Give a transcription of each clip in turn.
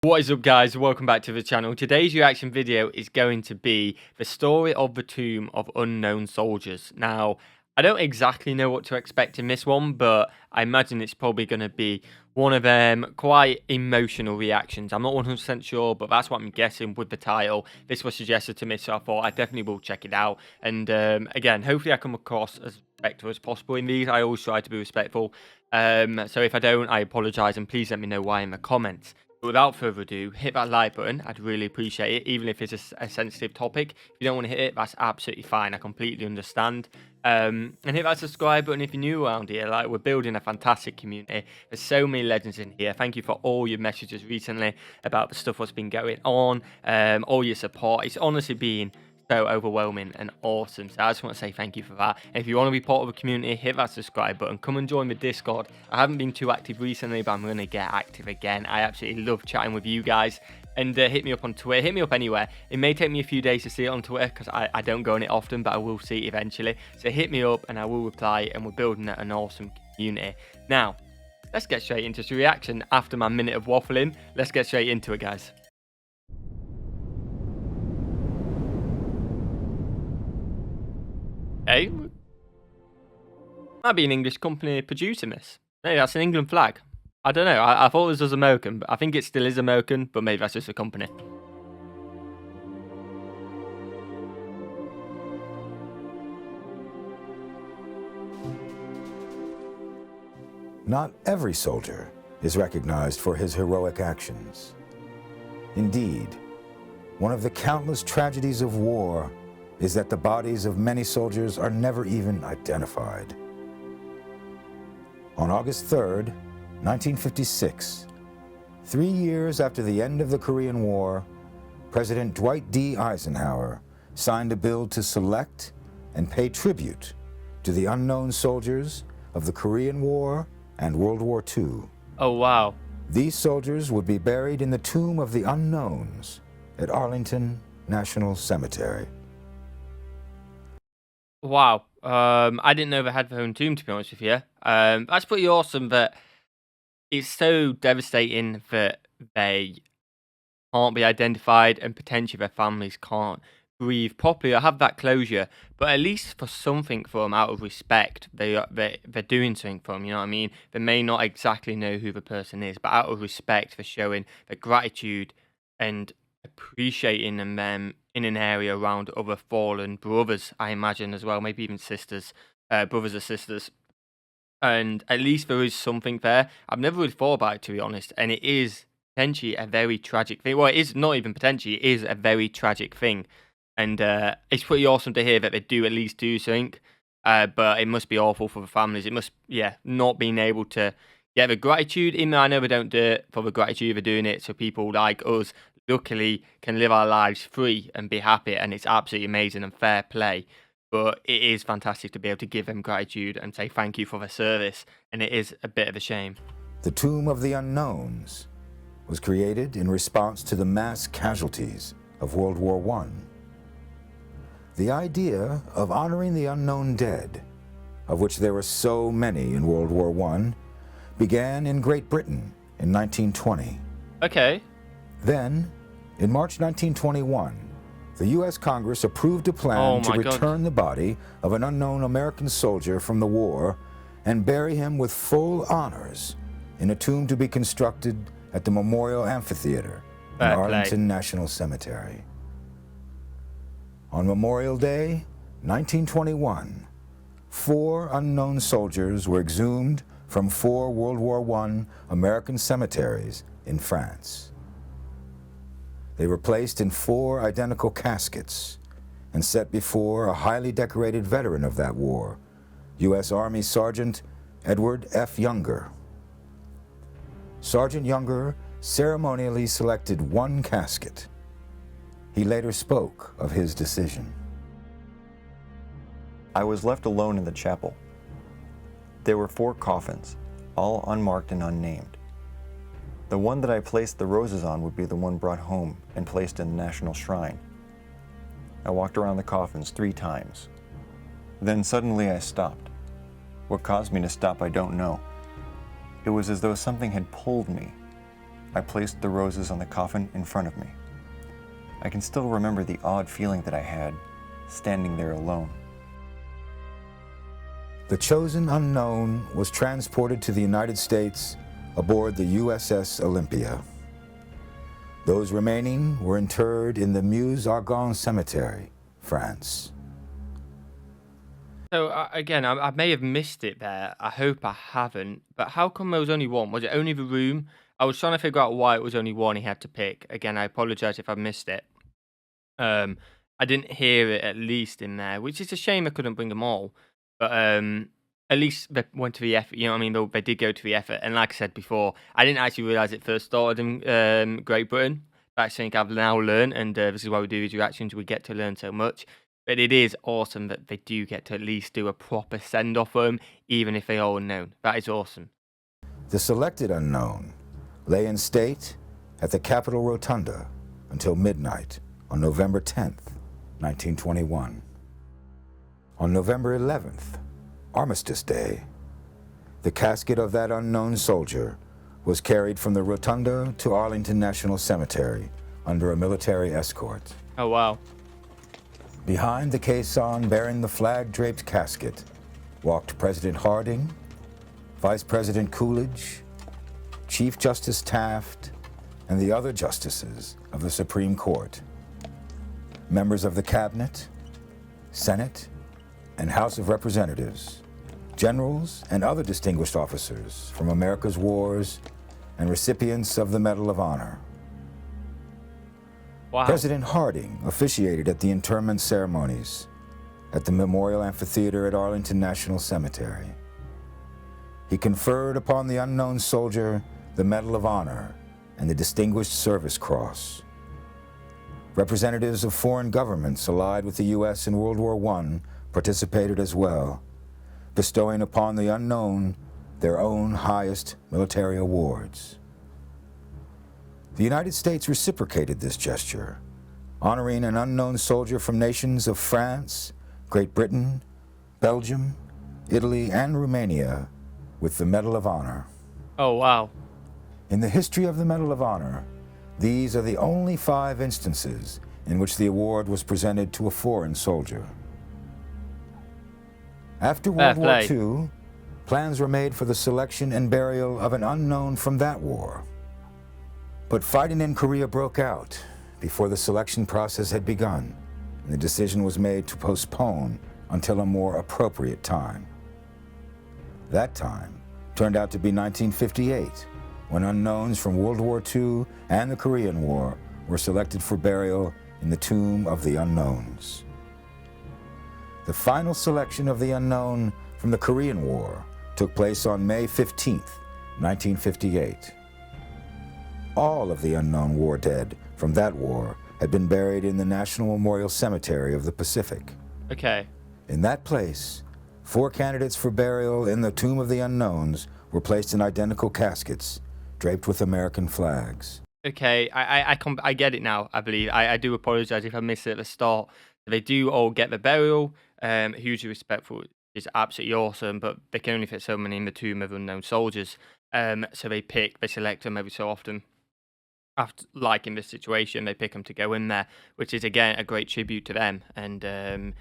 What is up, guys? Welcome back to the channel. Today's reaction video is going to be the story of the Tomb of Unknown Soldiers. Now, I don't exactly know what to expect in this one, but I imagine it's probably going to be one of them quite emotional reactions. I'm not 100% sure, but that's what I'm guessing with the title. This was suggested to me, so I thought I definitely will check it out. And again, hopefully I come across as respectful as possible in these. I always try to be respectful. So if I don't, I apologise, and please let me know why in the comments. But without further ado, hit that like button. I'd really appreciate it, even if it's a sensitive topic. If you don't want to hit it, that's absolutely fine. I completely understand. And hit that subscribe button if you're new around here. Like, we're building a fantastic community. There's so many legends in here. Thank you for all your messages recently about the stuff that's been going on, all your support. It's honestly been so overwhelming and awesome. So I just want to say thank you for that. And if you want to be part of the community, hit that subscribe button. Come and join the Discord. I haven't been too active recently, but I'm going to get active again. I absolutely love chatting with you guys. And hit me up on Twitter. Hit me up anywhere. It may take me a few days to see it on Twitter because I don't go on it often, but I will see it eventually. So hit me up and I will reply, and we're building an awesome community. Now, let's get straight into the reaction. After my minute of waffling, let's get straight into it, guys. Hey, might be an English company producing this. Hey, that's an England flag. I don't know. I thought this was American, but I think it still is American, but maybe that's just a company. Not every soldier is recognized for his heroic actions. Indeed, one of the countless tragedies of war is that the bodies of many soldiers are never even identified. On August 3rd, 1956, 3 years after the end of the Korean War, President Dwight D. Eisenhower signed a bill to select and pay tribute to the unknown soldiers of the Korean War and World War II. Oh, wow. These soldiers would be buried in the Tomb of the Unknowns at Arlington National Cemetery. Wow. I didn't know they had their own tomb, to be honest with you. That's pretty awesome that it's so devastating that they can't be identified and potentially their families can't breathe properly or have that closure. But at least for something for them, out of respect, they're doing something for them, you know what I mean? They may not exactly know who the person is, but out of respect, for showing the gratitude and appreciating them in an area around other fallen brothers, I imagine, as well, maybe even sisters, brothers or sisters. And at least there is something there. I've never really thought about it, to be honest, and it is potentially a very tragic thing. Well, it is not even potentially, it is a very tragic thing. And it's pretty awesome to hear that they do at least do something. But it must be awful for the families. It must, not being able to get the gratitude. Even though I know they don't do it for the gratitude, they're doing it so people like us, luckily, can live our lives free and be happy. And it's absolutely amazing and fair play. But it is fantastic to be able to give them gratitude and say thank you for their service. And it is a bit of a shame. The Tomb of the Unknowns was created in response to the mass casualties of World War I. The idea of honoring the unknown dead, of which there were so many in World War I, began in Great Britain in 1920. Okay. Then, in March 1921, the U.S. Congress approved a plan to return the body of an unknown American soldier from the war and bury him with full honors in a tomb to be constructed at the Memorial Amphitheater in Arlington National Cemetery. On Memorial Day, 1921, 4 unknown soldiers were exhumed from 4 World War I American cemeteries in France. They were placed in 4 identical caskets and set before a highly decorated veteran of that war, U.S. Army Sergeant Edward F. Younger. Sergeant Younger ceremonially selected 1 casket. He later spoke of his decision. I was left alone in the chapel. There were 4 coffins, all unmarked and unnamed. The one that I placed the roses on would be the one brought home and placed in the National Shrine. I walked around the coffins 3 times. Then suddenly I stopped. What caused me to stop, I don't know. It was as though something had pulled me, I placed the roses on the coffin in front of me. I can still remember the odd feeling that I had standing there alone. The chosen unknown was transported to the United States aboard the USS Olympia. Those remaining were interred in the Meuse-Argonne Cemetery, France. So again, I may have missed it there. I hope I haven't. But how come there was only one? Was it only the room? I was trying to figure out why it was only one he had to pick. Again, I apologize if I missed it. I didn't hear it at least in there, which is a shame I couldn't bring them all. But at least they went to the effort. You know what I mean? They did go to the effort. And like I said before, I didn't actually realize it first started in Great Britain. That's something I've now learned, and this is why we do these reactions. We get to learn so much. But it is awesome that they do get to at least do a proper send-off for them, even if they are unknown. That is awesome. The selected unknown lay in state at the Capitol Rotunda until midnight on November 10th, 1921. On November 11th, Armistice Day, the casket of that unknown soldier was carried from the Rotunda to Arlington National Cemetery under a military escort. Oh, wow. Behind the caisson bearing the flag-draped casket walked President Harding, Vice President Coolidge, Chief Justice Taft, and the other justices of the Supreme Court, members of the Cabinet, Senate, and House of Representatives, generals and other distinguished officers from America's wars, and recipients of the Medal of Honor. Wow. President Harding officiated at the interment ceremonies at the Memorial Amphitheater at Arlington National Cemetery. He conferred upon the unknown soldier the Medal of Honor and the Distinguished Service Cross. Representatives of foreign governments allied with the U.S. in World War I participated as well, bestowing upon the unknown their own highest military awards. The United States reciprocated this gesture, honoring an unknown soldier from nations of France, Great Britain, Belgium, Italy, and Romania with the Medal of Honor. Oh, wow. In the history of the Medal of Honor, these are the only 5 instances in which the award was presented to a foreign soldier. After World War II, plans were made for the selection and burial of an unknown from that war. But fighting in Korea broke out before the selection process had begun, and the decision was made to postpone until a more appropriate time. That time turned out to be 1958, when unknowns from World War II and the Korean War were selected for burial in the Tomb of the Unknowns. The final selection of the unknown from the Korean War took place on May 15th, 1958. All of the unknown war dead from that war had been buried in the National Memorial Cemetery of the Pacific. Okay. In that place, 4 candidates for burial in the Tomb of the Unknowns were placed in identical caskets, draped with American flags. Okay, I get it now, I believe. I do apologize if I missed it at the start. They do all get the burial. Hugely respectful. It's absolutely awesome, but they can only fit so many in the Tomb of Unknown Soldiers. So they select them every so often. After, like in this situation, they pick them to go in there, which is again a great tribute to them. And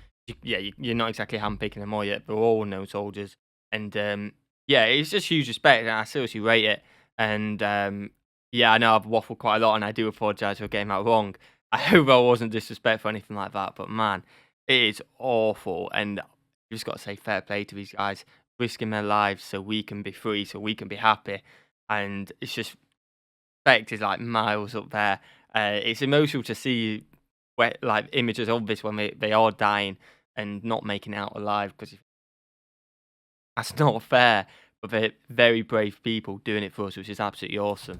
you're not exactly handpicking them all yet. They're all unknown soldiers, and yeah, it's just huge respect, and I seriously rate it. And yeah, I know I've waffled quite a lot, and I do apologise for getting that wrong. I hope I wasn't disrespectful or anything like that, but man, it is awful, and you just got to say fair play to these guys, risking their lives so we can be free, so we can be happy, and it's just. Respect is like miles up there. It's emotional to see like images of this when they are dying and not making it out alive, because that's not fair. But they're very brave people doing it for us, which is absolutely awesome.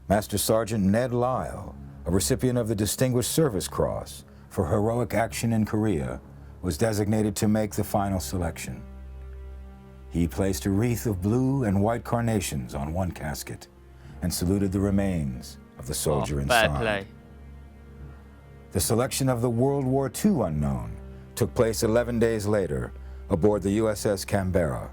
Master Sergeant Ned Lyle, a recipient of the Distinguished Service Cross for heroic action in Korea, was designated to make the final selection. He placed a wreath of blue and white carnations on one casket and saluted the remains of the soldier inside. Fair play. The selection of the World War II unknown took place 11 days later aboard the USS Canberra.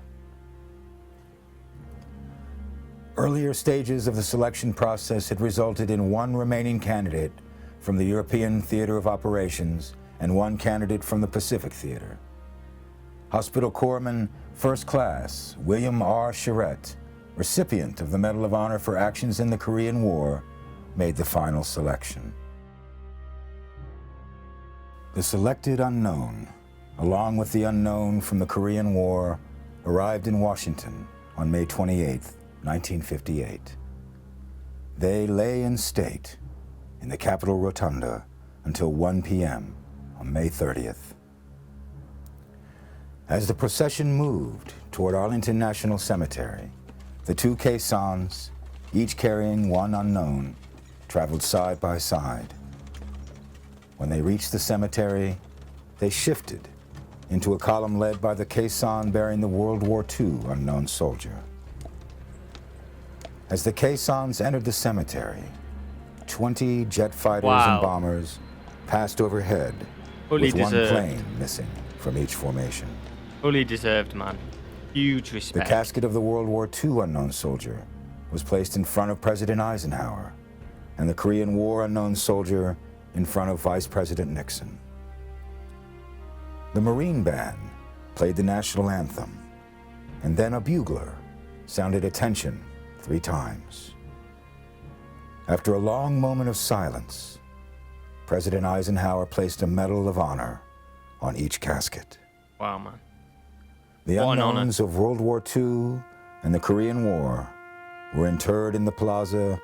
Earlier stages of the selection process had resulted in one remaining candidate from the European Theater of Operations and one candidate from the Pacific Theater. Hospital Corpsman First Class William R. Charette, recipient of the Medal of Honor for actions in the Korean War, made the final selection. The selected unknown, along with the unknown from the Korean War, arrived in Washington on May 28, 1958. They lay in state in the Capitol Rotunda until 1 p.m. on May 30th. As the procession moved toward Arlington National Cemetery, the two caissons, each carrying one unknown, traveled side by side. When they reached the cemetery, they shifted into a column led by the caisson bearing the World War II unknown soldier. As the caissons entered the cemetery, 20 jet fighters and bombers passed overhead, with one plane missing from each formation. Fully deserved, man. Huge respect. The casket of the World War II unknown soldier was placed in front of President Eisenhower, and the Korean War unknown soldier in front of Vice President Nixon. The Marine Band played the national anthem, and then a bugler sounded attention 3 times. After a long moment of silence, President Eisenhower placed a Medal of Honor on each casket. Wow, man. The unknowns of World War II and the Korean War were interred in the plaza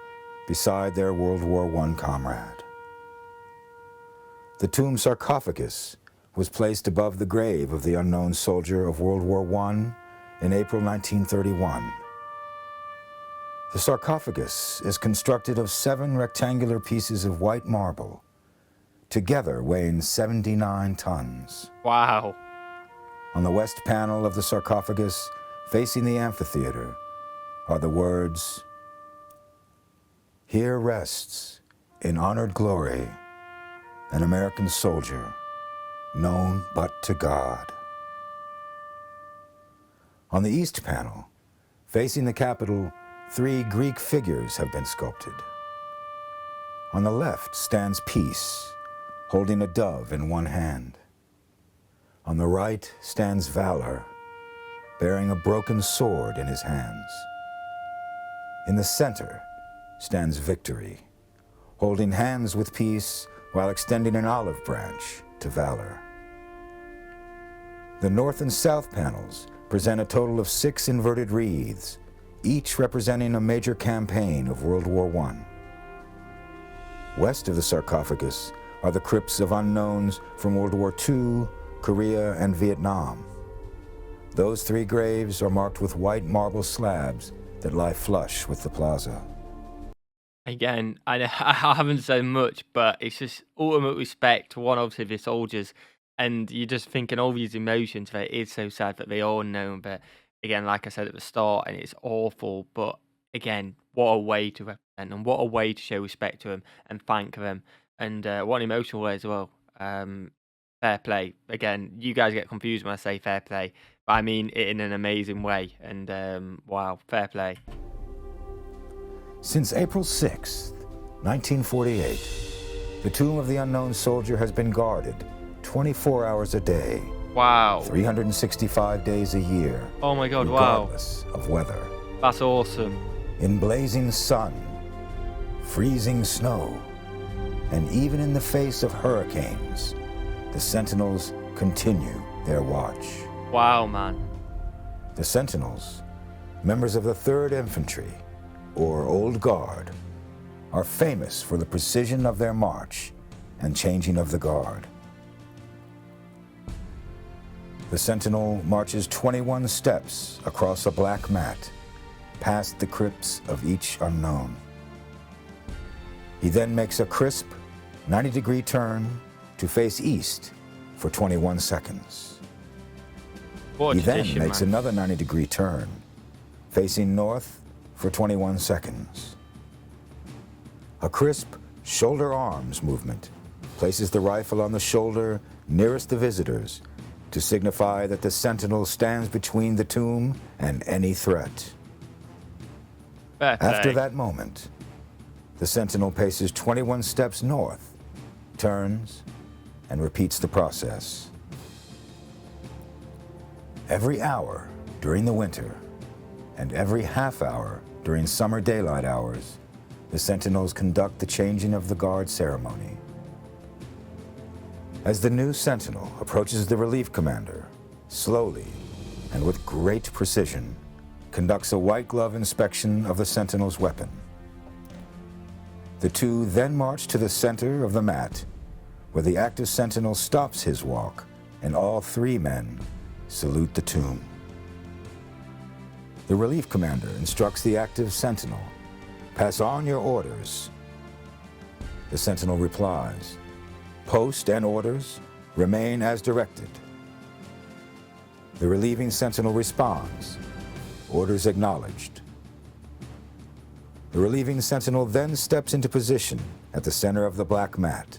beside their World War I comrade. The tomb sarcophagus was placed above the grave of the unknown soldier of World War I in April 1931. The sarcophagus is constructed of 7 rectangular pieces of white marble, together weighing 79 tons. Wow. On the west panel of the sarcophagus, facing the amphitheater, are the words, "Here rests, in honored glory, an American soldier, known but to God." On the east panel, facing the Capitol, 3 Greek figures have been sculpted. On the left stands Peace, holding a dove in one hand. On the right stands Valor, bearing a broken sword in his hands. In the center stands Victory, holding hands with Peace while extending an olive branch to Valor. The north and south panels present a total of 6 inverted wreaths, each representing a major campaign of World War I. West of the sarcophagus are the crypts of unknowns from World War II, Korea, and Vietnam. Those 3 graves are marked with white marble slabs that lie flush with the plaza. Again, I haven't said much, but it's just ultimate respect to one, obviously, the soldiers. And you're just thinking all these emotions that it is so sad that they are unknown. But again, like I said at the start, and it's awful. But again, what a way to represent them. What a way to show respect to them and thank them. And what an emotional way as well. Fair play. Again, you guys get confused when I say fair play, but I mean it in an amazing way. And wow, fair play. Since April 6th, 1948, the tomb of the unknown soldier has been guarded 24 hours a day. Wow. 365 days a year. Oh my God, regardless of weather. That's awesome. In blazing sun, freezing snow, and even in the face of hurricanes, the Sentinels continue their watch. Wow, man. The Sentinels, members of the 3rd Infantry, or Old Guard, are famous for the precision of their march and changing of the guard. The Sentinel marches 21 steps across a black mat, past the crypts of each unknown. He then makes a crisp 90-degree turn to face east for 21 seconds. He then makes another 90-degree turn, facing north for 21 seconds. A crisp shoulder arms movement places the rifle on the shoulder nearest the visitors to signify that the Sentinel stands between the tomb and any threat. Fair After play. that moment, the sentinel paces 21 steps north, turns, and repeats the process. Every hour during the winter, and every half hour during summer daylight hours, the sentinels conduct the changing of the guard ceremony. As the new sentinel approaches the relief commander, slowly and with great precision, conducts a white glove inspection of the sentinel's weapon. The two then march to the center of the mat, where the active sentinel stops his walk, and all three men salute the tomb. The relief commander instructs the active sentinel, "Pass on your orders." The sentinel replies, "Post and orders remain as directed." The relieving sentinel responds, "Orders acknowledged." The relieving sentinel then steps into position at the center of the black mat.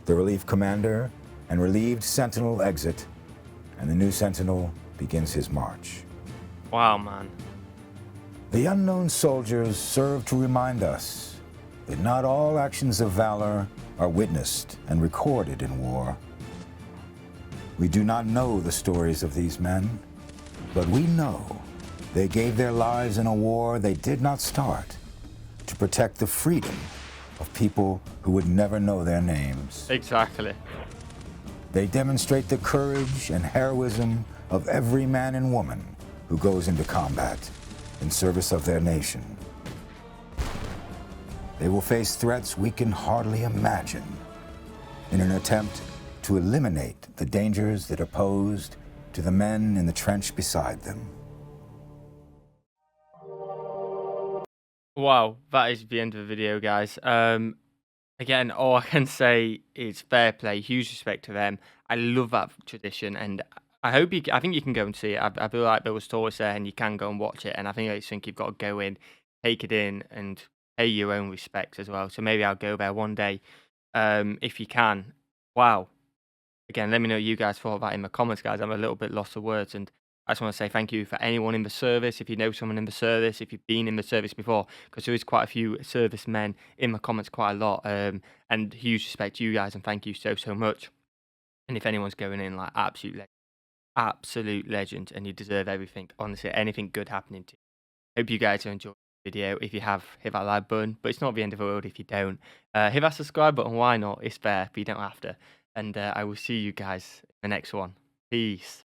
The relief commander and relieved sentinel exit, and the new sentinel begins his march. Wow, man. The unknown soldiers serve to remind us that not all actions of valor are witnessed and recorded in war. We do not know the stories of these men, but we know they gave their lives in a war they did not start to protect the freedom of people who would never know their names. Exactly. They demonstrate the courage and heroism of every man and woman who goes into combat in service of their nation. They will face threats we can hardly imagine in an attempt to eliminate the dangers that are posed to the men in the trench beside them. Wow, that is the end of the video, guys. Again, all I can say is fair play, huge respect to them. I love that tradition, and I think you can go and see it. I feel like there was stories there, and you can go and watch it. And I think you've got to go in, take it in, and pay your own respects as well. So maybe I'll go there one day, if you can. Wow. Again, let me know what you guys thought of that in the comments, guys. I'm a little bit lost for words, and I just want to say thank you for anyone in the service. If you know someone in the service, if you've been in the service before, because there is quite a few servicemen in the comments, quite a lot. And huge respect to you guys, and thank you so much. And if anyone's going in, like absolute legend, and you deserve everything. Honestly, anything good happening to you. Hope you guys are enjoying the video. If you have, hit that like button, but it's not the end of the world if you don't. Hit that subscribe button. Why not? It's there, but you don't have to. And I will see you guys in the next one. Peace.